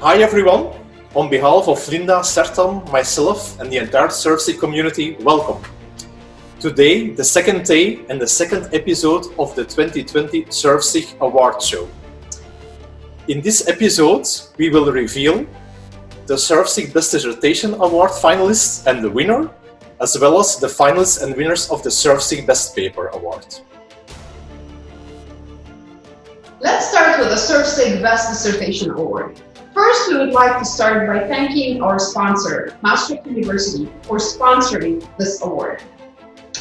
Hi everyone, on behalf of Linda, Sertan, myself and the entire SERVSIG community, welcome. Today, the second day and the second episode of the 2020 SERVSIG Awards show. In this episode, we will reveal the SERVSIG Best Dissertation Award finalists and the winner, as well as the finalists and winners of the SERVSIG Best Paper Award. Let's start with the SERVSIG Best Dissertation Award. First, we would like to start by thanking our sponsor, Maastricht University, for sponsoring this award.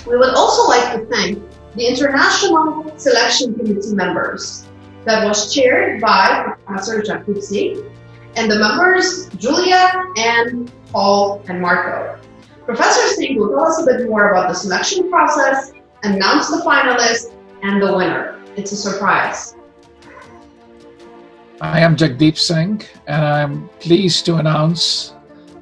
We would also like to thank the International Selection Committee members that was chaired by Professor Jacuzzi and the members Julia, Anne, Paul, and Marco. Professor Singh will tell us a bit more about the selection process, announce the finalists, and the winner. It's a surprise. I am Jagdeep Singh, and I'm pleased to announce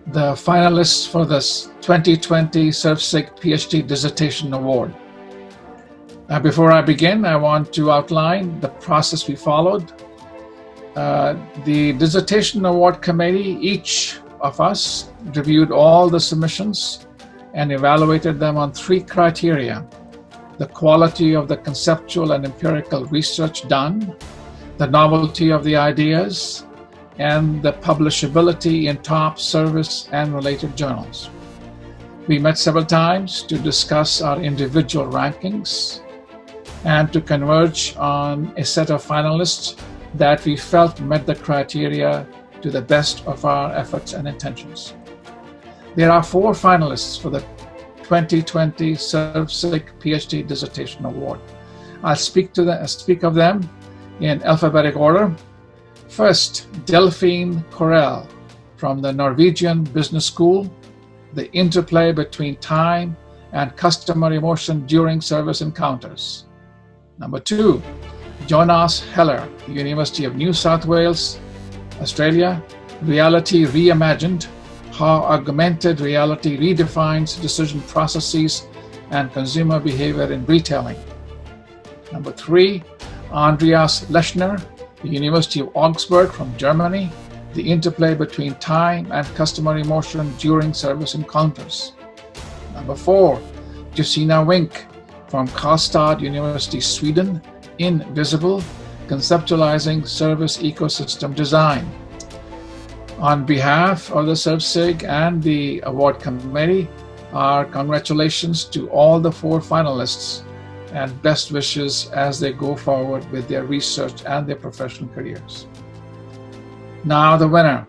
the finalists for this 2020 SERVSIG Ph.D. Dissertation Award. Now, before I begin, I want to outline the process we followed. The Dissertation Award Committee, each of us reviewed all the submissions and evaluated them on 3 criteria: the quality of the conceptual and empirical research done, the novelty of the ideas, and the publishability in top service and related journals. We met several times to discuss our individual rankings and to converge on a set of finalists that we felt met the criteria to the best of our efforts and intentions. There are 4 finalists for the 2020 SERVSIG PhD Dissertation Award. I'll speak of them in alphabetic order. First, Delphine Correll from the Norwegian Business School, the interplay between time and customer emotion during service encounters. Number 2, Jonas Heller, the University of New South Wales, Australia, Reality Reimagined, how augmented reality redefines decision processes and consumer behavior in retailing. Number 3, Andreas Lechner, the University of Augsburg from Germany, the interplay between time and customer emotion during service encounters. Number 4, Justina Wink from Karlstad University, Sweden, Invisible, conceptualizing service ecosystem design. On behalf of the SERVSIG and the award committee, our congratulations to all the 4 finalists and best wishes as they go forward with their research and their professional careers. Now the winner.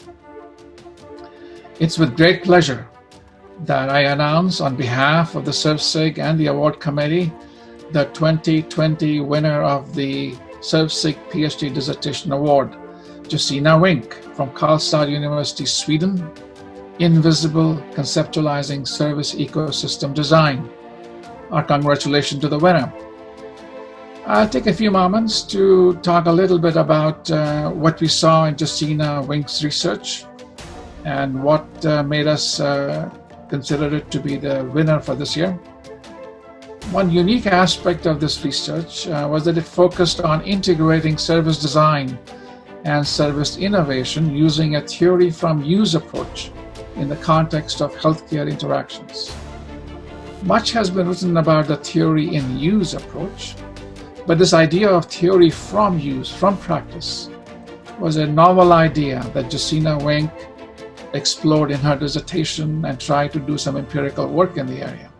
It's with great pleasure that I announce on behalf of the SERVSIG and the award committee the 2020 winner of the SERVSIG PhD Dissertation Award, Justina Wink from Karlstad University, Sweden, Invisible, conceptualizing service ecosystem design. Our congratulations to the winner. I'll take a few moments to talk a little bit about what we saw in Justina Wink's research and what made us consider it to be the winner for this year. One unique aspect of this research was that it focused on integrating service design and service innovation using a theory from use approach in the context of healthcare interactions. Much has been written about the theory in use approach, but this idea of theory from use, from practice, was a novel idea that Justina Wink explored in her dissertation and tried to do some empirical work in the area.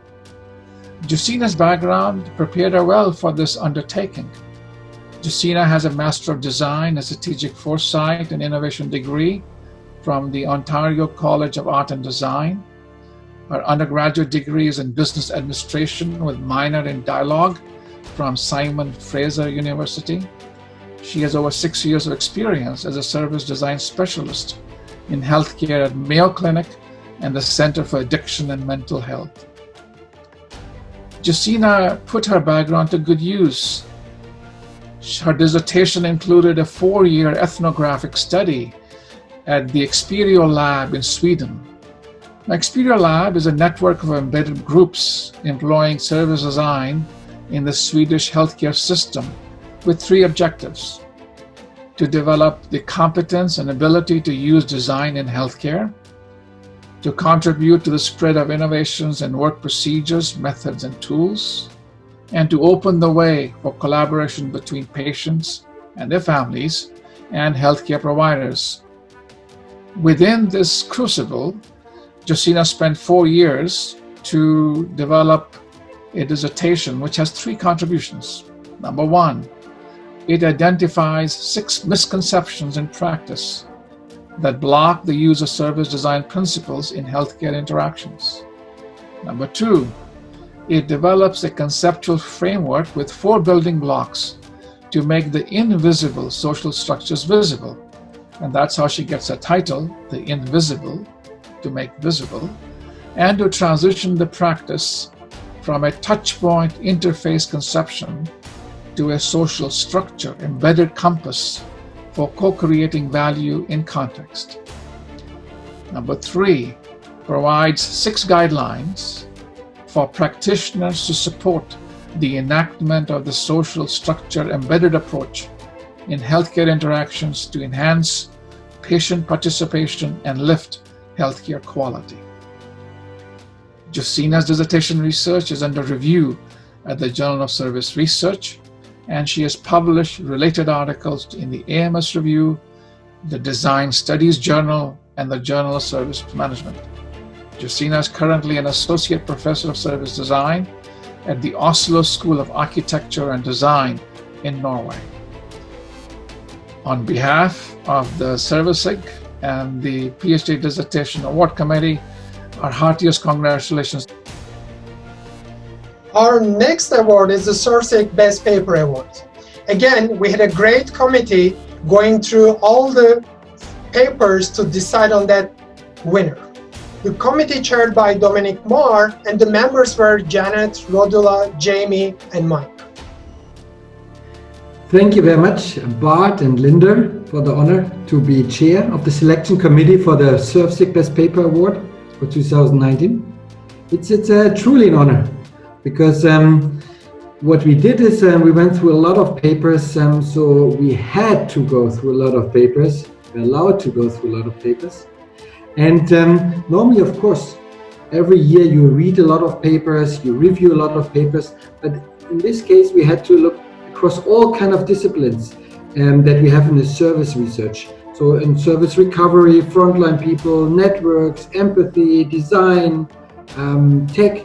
Justina's background prepared her well for this undertaking. Justina has a Master of Design and Strategic Foresight and Innovation degree from the Ontario College of Art and Design. Her undergraduate degree is in Business Administration with minor in Dialogue from Simon Fraser University. She has over 6 years of experience as a service design specialist in healthcare at Mayo Clinic and the Center for Addiction and Mental Health. Justina put her background to good use. Her dissertation included a 4-year ethnographic study at the Experio Lab in Sweden. The Experio Lab is a network of embedded groups employing service design in the Swedish healthcare system with 3 objectives: to develop the competence and ability to use design in healthcare, to contribute to the spread of innovations in work procedures, methods, and tools, and to open the way for collaboration between patients and their families and healthcare providers. Within this crucible, Josina spent 4 years to develop a dissertation which has 3 contributions. Number 1, it identifies 6 misconceptions in practice that block the use of service design principles in healthcare interactions. Number 2, it develops a conceptual framework with 4 building blocks to make the invisible social structures visible. And that's how she gets her title, The Invisible, to make visible, and to transition the practice from a touchpoint interface conception to a social structure, embedded compass for co-creating value in context. Number 3, provides 6 guidelines for practitioners to support the enactment of the social structure embedded approach in healthcare interactions to enhance patient participation and lift healthcare quality. Josina's dissertation research is under review at the Journal of Service Research, and she has published related articles in the AMS Review, the Design Studies Journal, and the Journal of Service Management. Josina is currently an Associate Professor of Service Design at the Oslo School of Architecture and Design in Norway. On behalf of the SERVSIG and the Ph.D. Dissertation Award Committee, our heartiest congratulations. Our next award is the SERVSIG Best Paper Award. Again, we had a great committee going through all the papers to decide on that winner. The committee chaired by Dominic Marr, and the members were Janet, Rodula, Jamie, and Mike. Thank you very much, Bart and Linda, for the honor to be chair of the selection committee for the SERVSIG Best Paper Award for 2019. It's truly an honor, because what we did is we went through a lot of papers, so we had to go through a lot of papers. We're allowed to go through a lot of papers. And normally, of course, every year you read a lot of papers, you review a lot of papers, but in this case we had to look across all kind of disciplines that we have in the service research. So in service recovery, frontline people, networks, empathy, design, tech.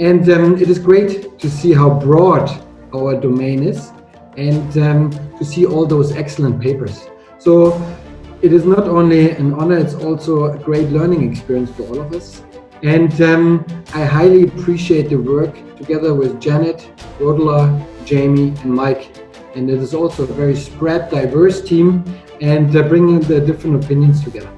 And it is great to see how broad our domain is, and to see all those excellent papers. So it is not only an honor, it's also a great learning experience for all of us. And I highly appreciate the work together with Janet, Rodula, Jamie, and Mike. And it is also a very spread, diverse team, and bringing the different opinions together.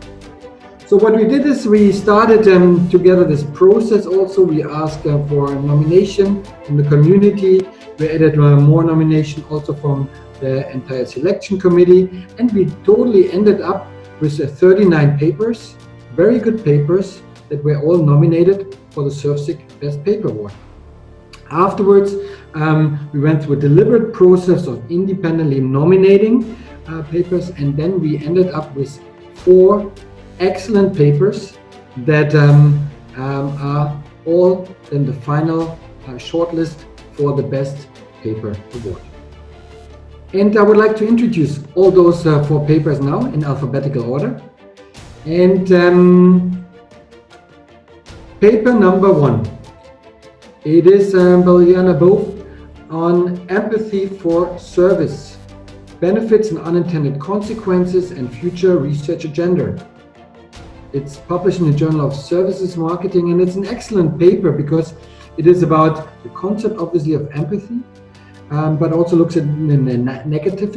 So what we did is we started together this process. Also, we asked for a nomination from the community. We added more nomination also from the entire selection committee, and we totally ended up with 39 papers, very good papers that were all nominated for the SERVSIG Best Paper Award. Afterwards, we went through a deliberate process of independently nominating papers, and then we ended up with 4 excellent papers that are all in the final shortlist for the Best Paper Award. And I would like to introduce all those 4 papers now in alphabetical order. And paper number 1, it is Baliana Bove on empathy for service, benefits and unintended consequences and future research agenda. It's published in the Journal of Services Marketing, and it's an excellent paper because it is about the concept, obviously, of empathy, but also looks at the negative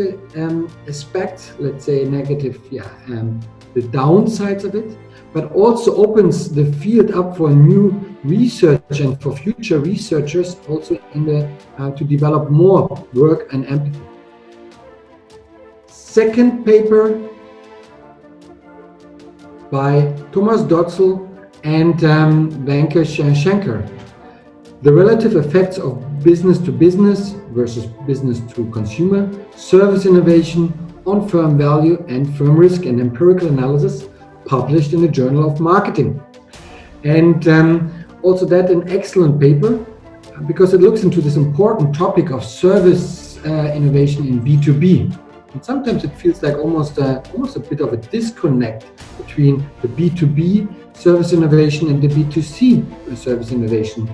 aspects, let's say negative, the downsides of it, but also opens the field up for new research and for future researchers also in the to develop more work and empathy. Second paper by Thomas Dotzel and Venkesh Shankar, the relative effects of business to business versus business to consumer, service innovation, on firm value and firm risk and empirical analysis published in the Journal of Marketing. And also that an excellent paper because it looks into this important topic of service innovation in B2B. And sometimes it feels like almost a bit of a disconnect between the B2B service innovation and the B2C service innovation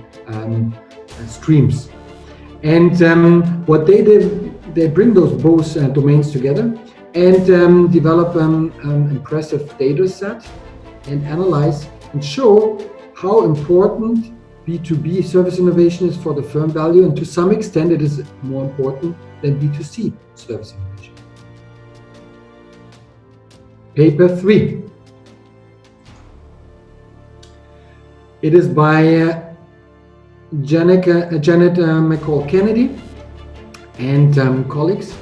streams. And what they did, they bring those both domains together and develop an impressive data set and analyze and show how important B2B service innovation is for the firm value, and to some extent it is more important than B2C service innovation. Paper 3. It is by Janet McCall Kennedy and colleagues.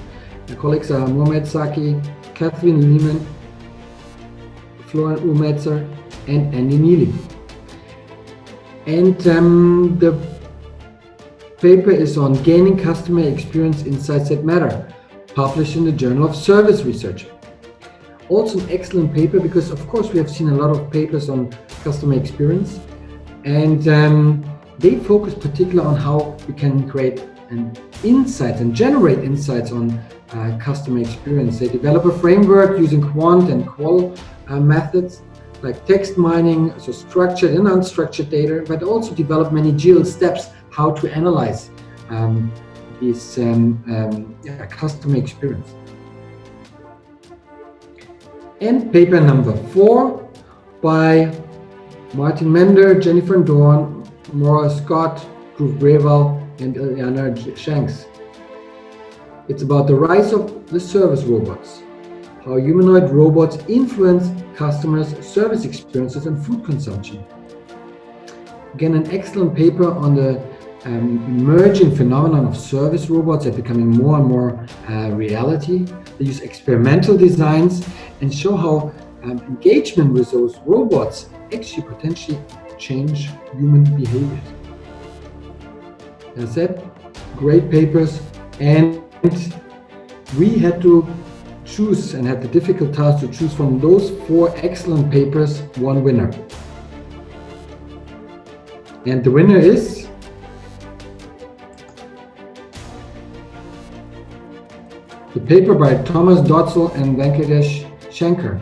The colleagues are Mohamed Saki, Catherine Lehman, Florian Umetzer, and Andy Neely. And the paper is on gaining customer experience insights that matter, published in the Journal of Service Research. Also an excellent paper because, of course, we have seen a lot of papers on customer experience, and they focus particularly on how we can create an insight and generate insights on customer experience. They develop a framework using quant and qual methods like text mining, so structured and unstructured data, but also develop managerial steps how to analyze this customer experience. And paper number 4 by Martin Mender, Jennifer Dorn, Maura Scott, Dhruv Breval, and Ileana Shanks. It's about the rise of the service robots, how humanoid robots influence customers' service experiences and food consumption. Again, an excellent paper on the emerging phenomenon of service robots that are becoming more and more reality. They use experimental designs and show how engagement with those robots actually potentially change human behaviors. As I said, great papers, and we had to choose and had the difficult task to choose from those 4 excellent papers one winner. And the winner is the paper by Thomas Dotzel and Venkatesh Shankar,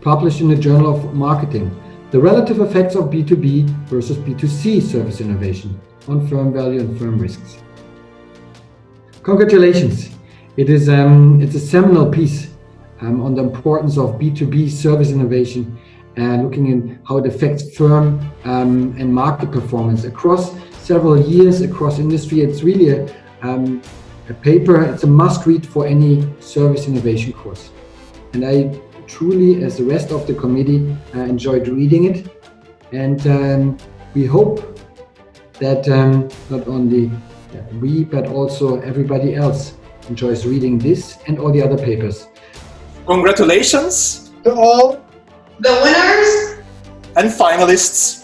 published in the Journal of Marketing, The Relative Effects of B2B versus B2C Service Innovation on Firm Value and Firm Risks. Congratulations! It's a seminal piece on the importance of B2B service innovation and looking in how it affects firm and market performance across several years, across industry. It's really a paper, it's a must read for any service innovation course. And I truly, as the rest of the committee, enjoyed reading it. And we hope that not only we, but also everybody else enjoys reading this and all the other papers. Congratulations To all the winners and finalists.